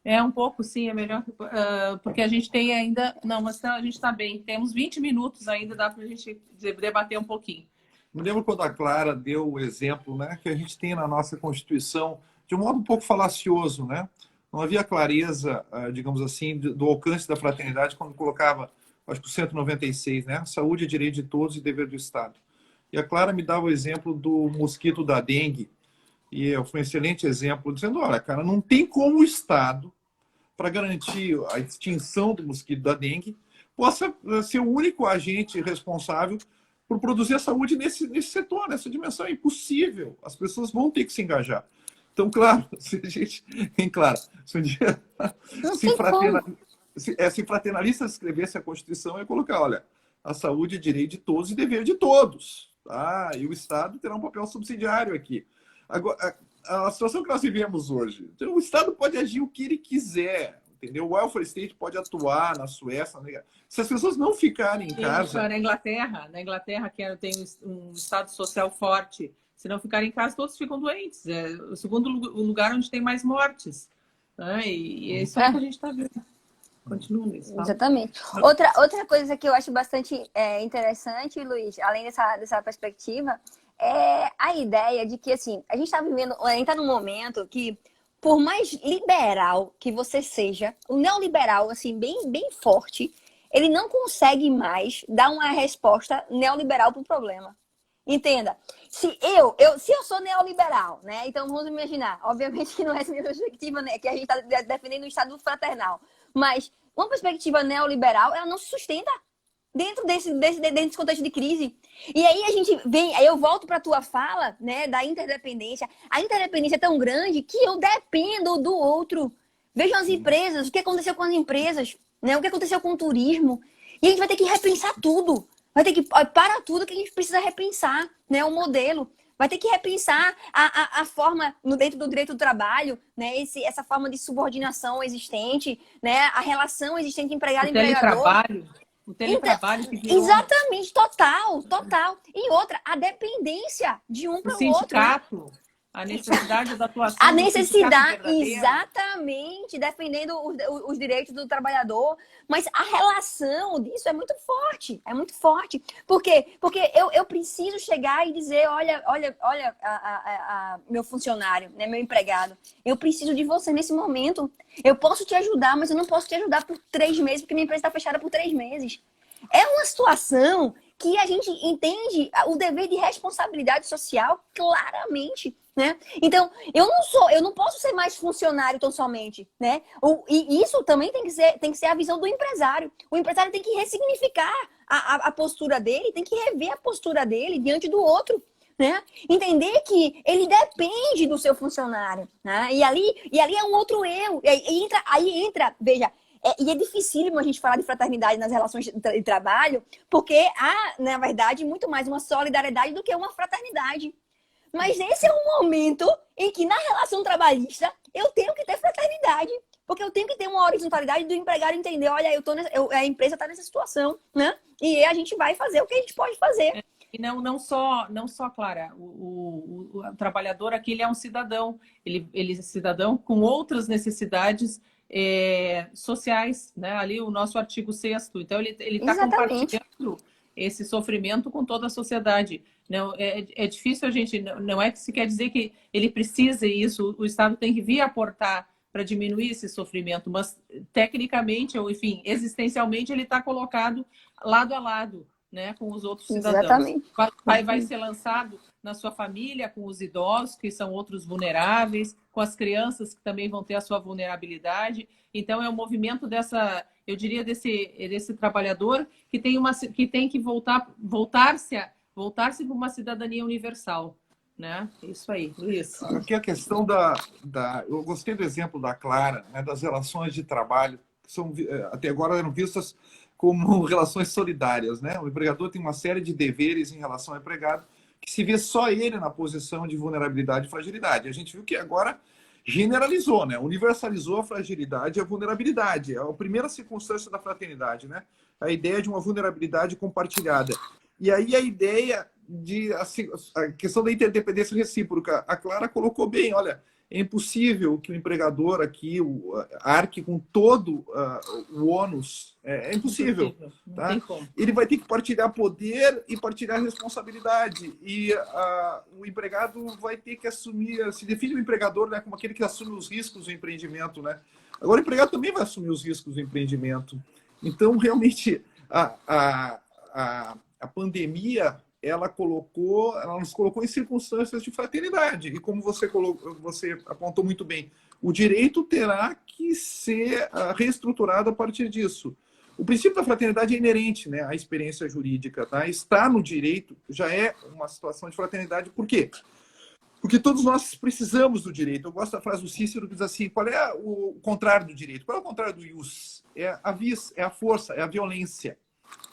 É um pouco, sim, é melhor, porque a gente tem ainda... Não, mas a gente está bem. Temos 20 minutos ainda, dá para a gente debater um pouquinho. Me lembro quando a Clara deu o exemplo, né, que a gente tem na nossa Constituição, de um modo um pouco falacioso, né? Não havia clareza, digamos assim, do alcance da fraternidade quando colocava, acho que o 196, né? Saúde é direito de todos e dever do Estado. E a Clara me dava o exemplo do mosquito da dengue, e foi um excelente exemplo, dizendo, olha, cara, não tem como o Estado, para garantir a extinção do mosquito da dengue, possa ser o único agente responsável por produzir a saúde nesse setor, nessa dimensão. É impossível. As pessoas vão ter que se engajar. Então, claro, se a gente... Claro, se um dia se fraternalistas escrevesse a Constituição, ia colocar, olha, a saúde é direito de todos e dever de todos. Tá? E o Estado terá um papel subsidiário aqui. Agora, a situação que nós vivemos hoje, então, o Estado pode agir o que ele quiser, entendeu? O welfare state pode atuar na Suécia. Se as pessoas não ficarem em casa... Na Inglaterra que tem um Estado social forte, se não ficarem em casa, todos ficam doentes. É o segundo lugar onde tem mais mortes. Né? E é isso que a gente está vendo. Continua nisso. Tá? Exatamente. Outra coisa que eu acho bastante interessante, Luiz, além dessa perspectiva, é a ideia de que, assim, a gente está num momento que, por mais liberal que você seja, o neoliberal, assim, bem forte, ele não consegue mais dar uma resposta neoliberal para o problema. Entenda, se eu sou neoliberal, né? Então vamos imaginar, obviamente que não é essa minha perspectiva, né? Que a gente está defendendo o Estado fraternal, mas uma perspectiva neoliberal, ela não se sustenta dentro desse contexto de crise. E aí aí eu volto para a tua fala, né, da interdependência. A interdependência é tão grande que eu dependo do outro. Vejam as empresas, o que aconteceu com as empresas, né? O que aconteceu com o turismo. E a gente vai ter que repensar tudo. Vai ter que parar tudo que a gente precisa repensar, né? O modelo. Vai ter que repensar a forma, dentro do direito do trabalho, né? Essa forma de subordinação existente, né? A relação existente empregado-empregador. O teletrabalho que virou... Exatamente, total. E outra, a dependência de um para o outro. Sindicato, né? A necessidade da atuação. A necessidade, exatamente, defendendo os direitos do trabalhador. Mas a relação disso é muito forte. É muito forte. Por quê? Porque eu preciso chegar e dizer, olha, meu funcionário, né, meu empregado, eu preciso de você nesse momento. Eu posso te ajudar, mas eu não posso te ajudar por 3 meses, porque minha empresa está fechada por 3 meses. É uma situação que a gente entende o dever de responsabilidade social claramente. né? Então, eu não posso ser mais funcionário tão somente, né? E isso também tem que ser a visão do empresário. O empresário tem que ressignificar a postura dele, tem que rever a postura dele diante do outro, né? Entender que ele depende do seu funcionário, né? E ali é um outro eu. Aí entra, veja, e é dificílimo a gente falar de fraternidade nas relações de trabalho, porque há, na verdade, muito mais uma solidariedade do que uma fraternidade. Mas esse é um momento em que, na relação trabalhista, eu tenho que ter fraternidade. Porque eu tenho que ter uma horizontalidade do empregado entender, olha, a empresa está nessa situação, né? E a gente vai fazer o que a gente pode fazer. E não só, Clara, o trabalhador aqui ele é um cidadão. Ele é cidadão com outras necessidades sociais, né? Ali o nosso artigo 6º. Então, ele está compartilhando esse sofrimento com toda a sociedade. Não, é difícil a gente... Não é que se quer dizer que ele precisa isso, o Estado tem que vir aportar para diminuir esse sofrimento, mas tecnicamente, ou enfim, existencialmente, ele está colocado lado a lado, né, com os outros cidadãos. Exatamente. Vai ser lançado na sua família, com os idosos, que são outros vulneráveis, com as crianças, que também vão ter a sua vulnerabilidade. Então, é um movimento eu diria, desse trabalhador que tem que voltar-se para uma cidadania universal. Né? Isso aí, Luiz. Aqui a questão eu gostei do exemplo da Clara, né, das relações de trabalho, que são, até agora eram vistas como relações solidárias, né? O empregador tem uma série de deveres em relação ao empregado, que se vê só ele na posição de vulnerabilidade e fragilidade. A gente viu que agora generalizou, né? Universalizou a fragilidade e a vulnerabilidade. É a primeira circunstância da fraternidade, né? A ideia de uma vulnerabilidade compartilhada. E aí a ideia a questão da interdependência recíproca. A Clara colocou bem, olha, é impossível que o empregador aqui arque com todo o ônus. É impossível. Não tá? tem como. Ele vai ter que partilhar poder e partilhar responsabilidade. E o empregado vai ter que assumir... Se define o empregador, né, como aquele que assume os riscos do empreendimento. Né? Agora, o empregado também vai assumir os riscos do empreendimento. Então, realmente, a pandemia... ela nos colocou em circunstâncias de fraternidade. E como você apontou muito bem, o direito terá que ser reestruturado a partir disso. O princípio da fraternidade é inerente, né, à experiência jurídica. Tá? Estar no direito já é uma situação de fraternidade. Por quê? Porque todos nós precisamos do direito. Eu gosto da frase do Cícero que diz assim, qual é o contrário do direito? Qual é o contrário do ius? É a vis, é a força, é a violência.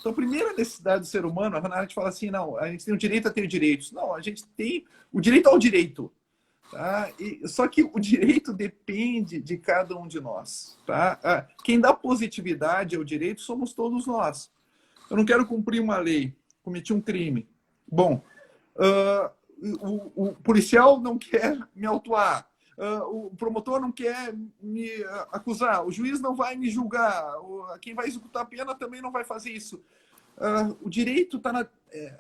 Então, a primeira necessidade do ser humano, a gente fala assim, não, a gente tem o direito a ter direitos. Não, a gente tem o direito ao direito. Tá? Só que o direito depende de cada um de nós. Tá? Quem dá positividade ao direito somos todos nós. Eu não quero cumprir uma lei, cometi um crime. Bom, o policial não quer me autuar. O promotor não quer me acusar, o juiz não vai me julgar, quem vai executar a pena também não vai fazer isso. O direito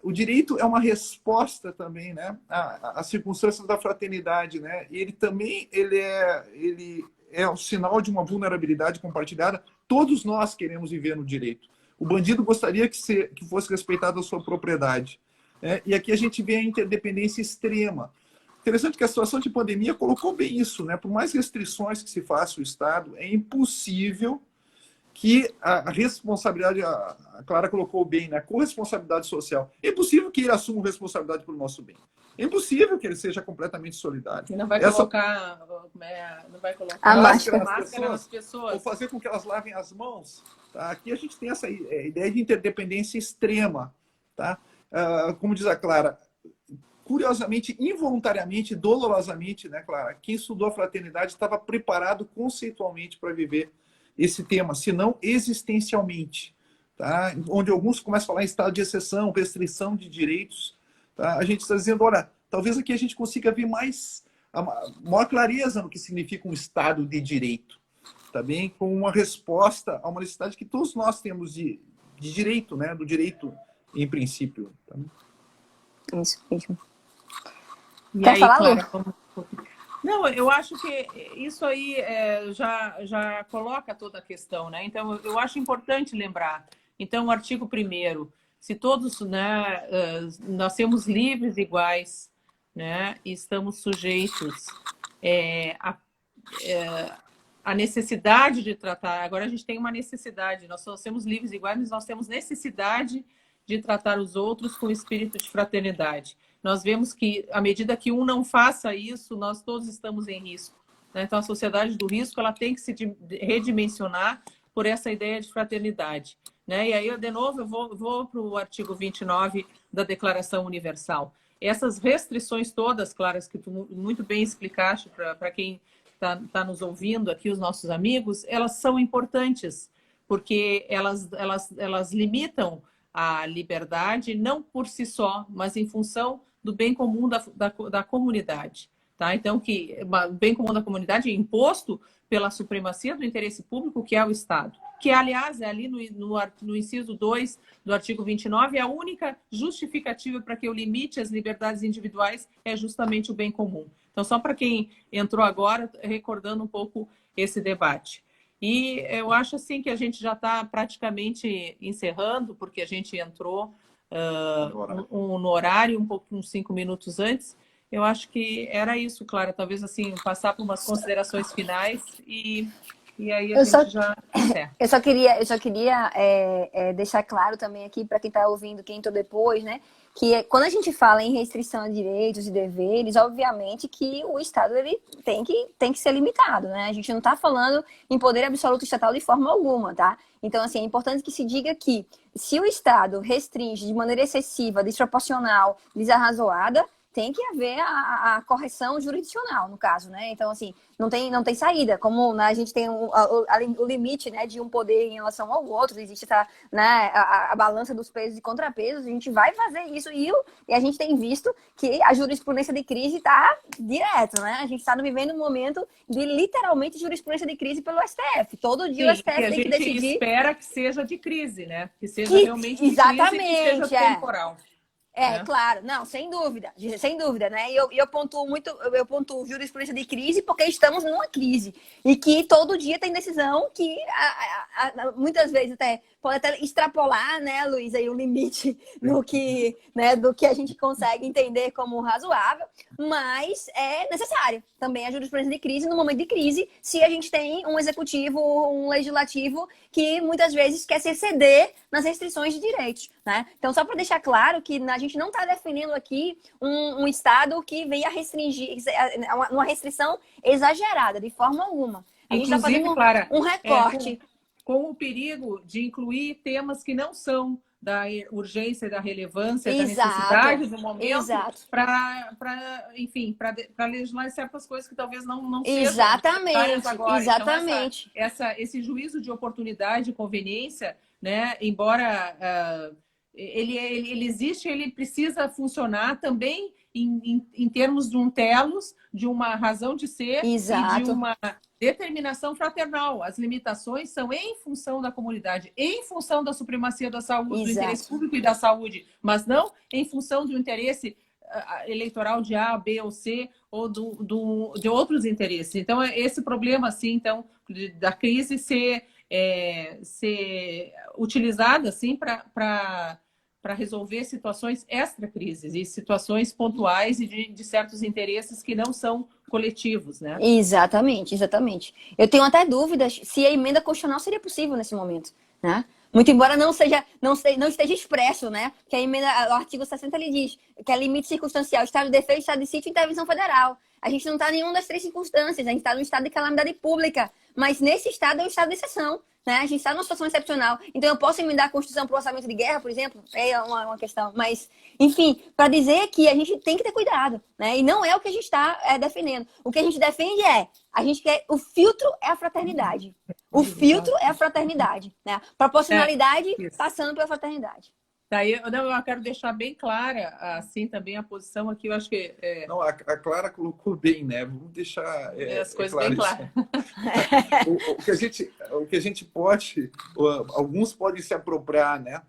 o direito é uma resposta também, né, às circunstâncias da fraternidade, né? E ele é o sinal de uma vulnerabilidade compartilhada. Todos nós queremos viver no direito. O bandido gostaria que fosse respeitada a sua propriedade. E aqui a gente vê a interdependência extrema. Interessante que a situação de pandemia colocou bem isso, né? Por mais restrições que se faça o Estado, é impossível que a responsabilidade, a Clara colocou bem, né? A corresponsabilidade social. É impossível que ele assuma responsabilidade pelo nosso bem. É impossível que ele seja completamente solidário. E não vai colocar a máscara nas pessoas. Ou fazer com que elas lavem as mãos. Tá? Aqui a gente tem essa ideia de interdependência extrema. Tá? Como diz a Clara, curiosamente, involuntariamente, dolorosamente, né, Clara? Quem estudou a fraternidade estava preparado conceitualmente para viver esse tema, se não existencialmente. Tá? Onde alguns começam a falar em estado de exceção, restrição de direitos. Tá? A gente está dizendo, olha, talvez aqui a gente consiga ver maior clareza no que significa um estado de direito. Também com uma resposta a uma necessidade que todos nós temos de direito, né? Do direito em princípio. Tá? Isso mesmo. E Quer aí, falar, Clara, Lu? Não, eu acho que isso aí já coloca toda a questão, né? Então, eu acho importante lembrar. Então, o artigo 1º, se todos, né, nascemos livres e iguais, né? E estamos sujeitos a necessidade de tratar. Agora a gente tem uma necessidade, nós somos livres e iguais, mas nós temos necessidade de tratar os outros com espírito de fraternidade. Nós vemos que, à medida que um não faça isso, nós todos estamos em risco, né? Então, a sociedade do risco ela tem que se redimensionar por essa ideia de fraternidade, né? E aí, de novo, eu vou para o artigo 29 da Declaração Universal. Essas restrições todas, Claras, que tu muito bem explicaste para quem está nos ouvindo aqui, os nossos amigos, elas são importantes, porque elas limitam a liberdade, não por si só, mas em função do bem comum da comunidade. Tá? Então, o bem comum da comunidade é imposto pela supremacia do interesse público, que é o Estado. Que, aliás, é ali no inciso 2 do artigo 29, a única justificativa para que eu limite as liberdades individuais é justamente o bem comum. Então, só para quem entrou agora, recordando um pouco esse debate. E eu acho assim que a gente já está praticamente encerrando, porque a gente entrou no horário, uns 5 minutos antes. Eu acho que era isso, Clara. Talvez assim, passar por umas considerações finais e aí a gente já encerra. Eu só queria deixar claro também aqui para quem está ouvindo, quem entrou depois, né? Que quando a gente fala em restrição a direitos e deveres, obviamente que o Estado ele tem que ser limitado, né? A gente não está falando em poder absoluto estatal de forma alguma, tá? Então, assim, é importante que se diga que se o Estado restringe de maneira excessiva, desproporcional, desarrazoada, tem que haver a correção jurisdicional, no caso, né? Então, assim, não tem saída. Como, né, a gente tem o limite, né, de um poder em relação ao outro, existe né, a balança dos pesos e contrapesos, a gente vai fazer isso e a gente tem visto que a jurisprudência de crise está direto, né? A gente está vivendo um momento de, literalmente, jurisprudência de crise pelo STF. Todo dia o STF tem que decidir... a gente espera que seja de crise, né? Que seja realmente de crise e que seja temporal. Claro, não, sem dúvida, né? E eu pontuo jurisprudência de crise porque estamos numa crise e que todo dia tem decisão que muitas vezes pode até extrapolar, né, Luiz, aí o limite do que a gente consegue entender como razoável, mas é necessário também a jurisprudência de crise no momento de crise, se a gente tem um executivo, um legislativo que muitas vezes quer se exceder nas restrições de direitos, né? Então, só para deixar claro que a gente não está definindo aqui um Estado que venha restringir, uma restrição exagerada, de forma alguma. A gente está fazendo um recorte. Com o perigo de incluir temas que não são da urgência, da relevância, da necessidade do momento, para legislar certas coisas que talvez não sejam necessárias agora. Exatamente. Então, esse juízo de oportunidade e conveniência, né, embora ele existe, ele precisa funcionar também em termos de um telos, de uma razão de ser e de uma determinação fraternal. As limitações são em função da comunidade, em função da supremacia da saúde, do interesse público e da saúde, mas não em função do interesse eleitoral de A, B ou C ou de outros interesses. Então, esse problema, assim, então, da crise ser utilizada assim, para resolver situações extra-crises e situações pontuais e de certos interesses que não são coletivos, né? Exatamente. Eu tenho até dúvidas se a emenda constitucional seria possível nesse momento, né? Muito embora não esteja expresso, né? Que a emenda, o artigo 60 ele diz que é limite circunstancial, estado de defesa, estado de sítio e intervenção federal. A gente não está em nenhuma das três circunstâncias, a gente está no estado de calamidade pública, mas nesse estado é um estado de exceção, né? A gente está numa situação excepcional. Então eu posso emendar a Constituição para o orçamento de guerra, por exemplo? É uma questão. Mas, enfim, para dizer que a gente tem que ter cuidado, né? E não é o que a gente está defendendo. O que a gente defende a gente quer... O filtro é a fraternidade. O filtro é a fraternidade, né? Proporcionalidade passando pela fraternidade. Daí, eu quero deixar bem clara, assim, também a posição aqui, eu acho que... Não, a Clara colocou bem, né? Vamos deixar as coisas bem claras. O que a gente pode... Alguns podem se apropriar, né?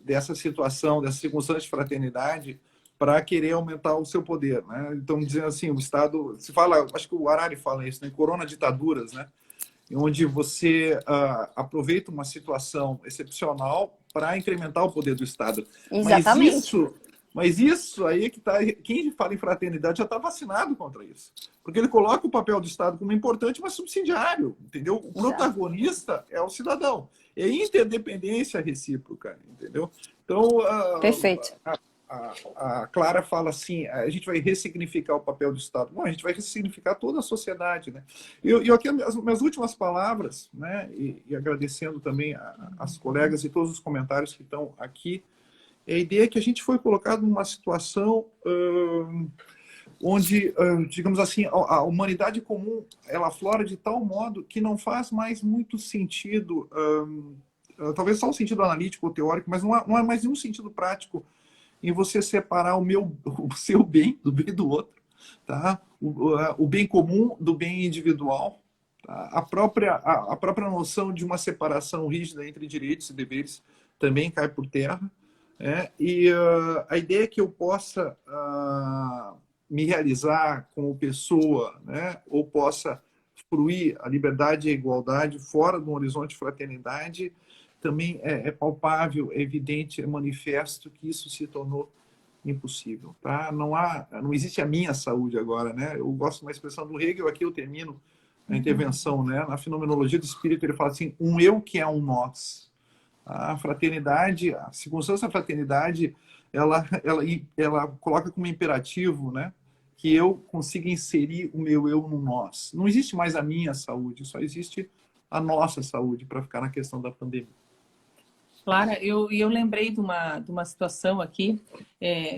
Dessa situação, dessa circunstância de fraternidade para querer aumentar o seu poder, né? Então, dizendo assim, o Estado... Se fala, acho que o Harari fala isso, né? Corona ditaduras, né? Onde você aproveita uma situação excepcional para incrementar o poder do Estado. Exatamente. Mas Mas isso aí é que tá. Quem fala em fraternidade já está vacinado contra isso. Porque ele coloca o papel do Estado como importante, mas subsidiário, entendeu? O protagonista é o cidadão. É interdependência recíproca, entendeu? Então, Perfeito. a Clara fala assim, a gente vai ressignificar o papel do Estado. Bom, a gente vai ressignificar toda a sociedade, né? E aqui as minhas últimas palavras, né? E agradecendo também as colegas e todos os comentários que estão aqui, é a ideia que a gente foi colocado numa situação onde, digamos assim, a humanidade comum ela aflora de tal modo que não faz mais muito sentido, talvez só um sentido analítico ou teórico, mas não há mais nenhum sentido prático em você separar o seu bem do bem do outro, tá? O bem comum do bem individual, tá? A própria noção de uma separação rígida entre direitos e deveres também cai por terra. E a ideia é que eu possa me realizar como pessoa, né? Ou possa fruir a liberdade e a igualdade fora de um horizonte de fraternidade, também é palpável, é evidente, é manifesto que isso se tornou impossível. Tá? Não existe a minha saúde agora. Né? Eu gosto de uma expressão do Hegel, aqui eu termino a intervenção. Né? Na fenomenologia do espírito, ele fala assim, um eu que é um nós. A fraternidade, a circunstância da fraternidade, ela coloca como imperativo, né, que eu consiga inserir o meu eu no nós. Não existe mais a minha saúde, só existe a nossa saúde, para ficar na questão da pandemia. Clara, eu lembrei de uma situação aqui,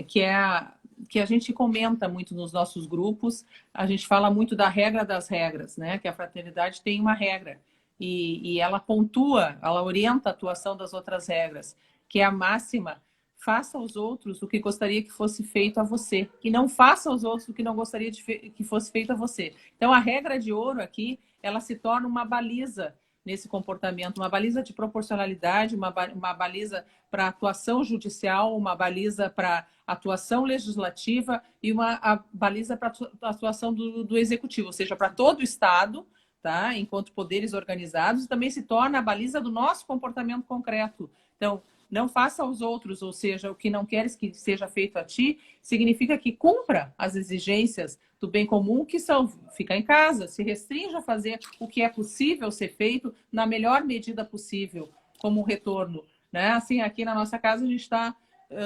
que a gente comenta muito nos nossos grupos, a gente fala muito da regra das regras, né, que a fraternidade tem uma regra. E ela pontua, ela orienta a atuação das outras regras, que é a máxima: faça aos outros o que gostaria que fosse feito a você, e não faça aos outros o que não gostaria que fosse feito a você. Então, a regra de ouro aqui, ela se torna uma baliza nesse comportamento, uma baliza de proporcionalidade, uma baliza para atuação judicial, uma baliza para atuação legislativa e uma baliza para atuação do executivo, ou seja, para todo o Estado, tá? Enquanto poderes organizados, e também se torna a baliza do nosso comportamento concreto. Então, não faça aos outros, ou seja, o que não queres que seja feito a ti, significa que cumpra as exigências do bem comum, que são ficar em casa, se restrinja a fazer o que é possível ser feito na melhor medida possível, como um retorno. Né? Assim, aqui na nossa casa a gente está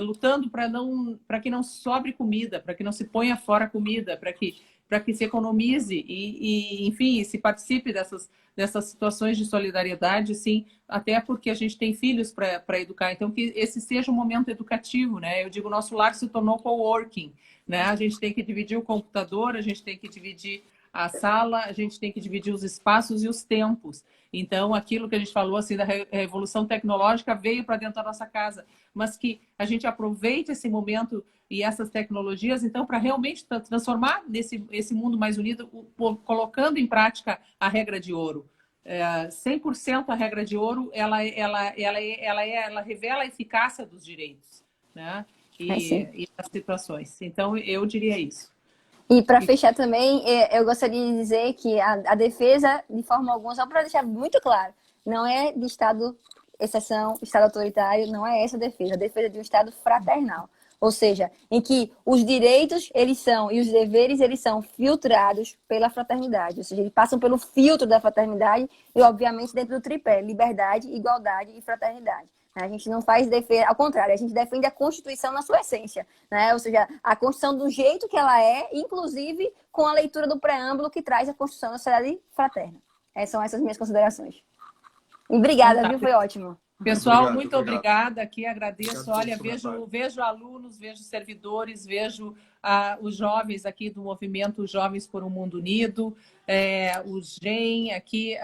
lutando para que não sobre comida, para que não se ponha fora comida, para que se economize e, enfim, se participe dessas situações de solidariedade, sim, até porque a gente tem filhos para educar. Então, que esse seja um momento educativo, né? Eu digo, o nosso lar se tornou coworking, né? A gente tem que dividir o computador, a gente tem que dividir a sala, a gente tem que dividir os espaços e os tempos. Então, aquilo que a gente falou assim da revolução tecnológica veio para dentro da nossa casa, mas que a gente aproveite esse momento e essas tecnologias, então, para realmente transformar esse mundo mais unido, colocando em prática a regra de ouro. 100% a regra de ouro, ela revela a eficácia dos direitos, né? E das situações. Então, eu diria isso. E para fechar também, eu gostaria de dizer que a defesa, de forma alguma, só para deixar muito claro, não é de Estado exceção, Estado autoritário, não é essa a defesa é de um Estado fraternal. Ou seja, em que os direitos e os deveres eles são filtrados pela fraternidade. Ou seja, eles passam pelo filtro da fraternidade e, obviamente, dentro do tripé, liberdade, igualdade e fraternidade. A gente não faz defesa, ao contrário, a gente defende a Constituição na sua essência, né? Ou seja, a Constituição do jeito que ela é, inclusive com a leitura do preâmbulo que traz a Constituição da Sociedade Fraterna. São essas minhas considerações. E obrigada, viu? Foi ótimo. Pessoal, muito obrigada aqui, agradeço. Olha, vejo alunos, vejo servidores, vejo os jovens aqui do movimento Jovens por um Mundo Unido, o GEM aqui,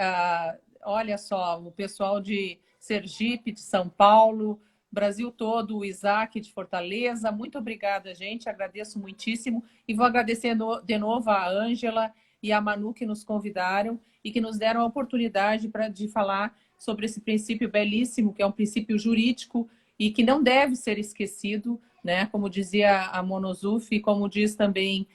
olha só, o pessoal de Sergipe, de São Paulo, Brasil todo, o Isaac de Fortaleza. Muito obrigada, gente, agradeço muitíssimo. E vou agradecer de novo a Ângela e a Manu que nos convidaram e que nos deram a oportunidade de falar sobre esse princípio belíssimo, que é um princípio jurídico e que não deve ser esquecido, né? Como dizia a Monozuf, e como diz também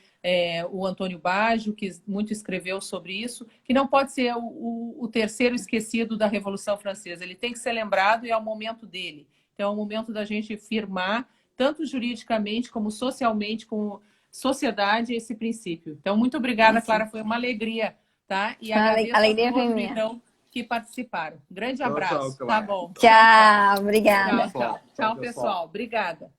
o Antônio Baggio, que muito escreveu sobre isso, que não pode ser o terceiro esquecido da Revolução Francesa. Ele tem que ser lembrado e é o momento dele. Então, é o momento da gente firmar tanto juridicamente como socialmente, como sociedade, esse princípio. Então, muito obrigada, Clara, foi uma alegria, tá? E agradeço alegria a foi todos, minha. então, que participaram. Grande Tchau, abraço. Clara. Tá bom. Tchau, obrigada. Tchau, tchau. Tchau, pessoal. Obrigada.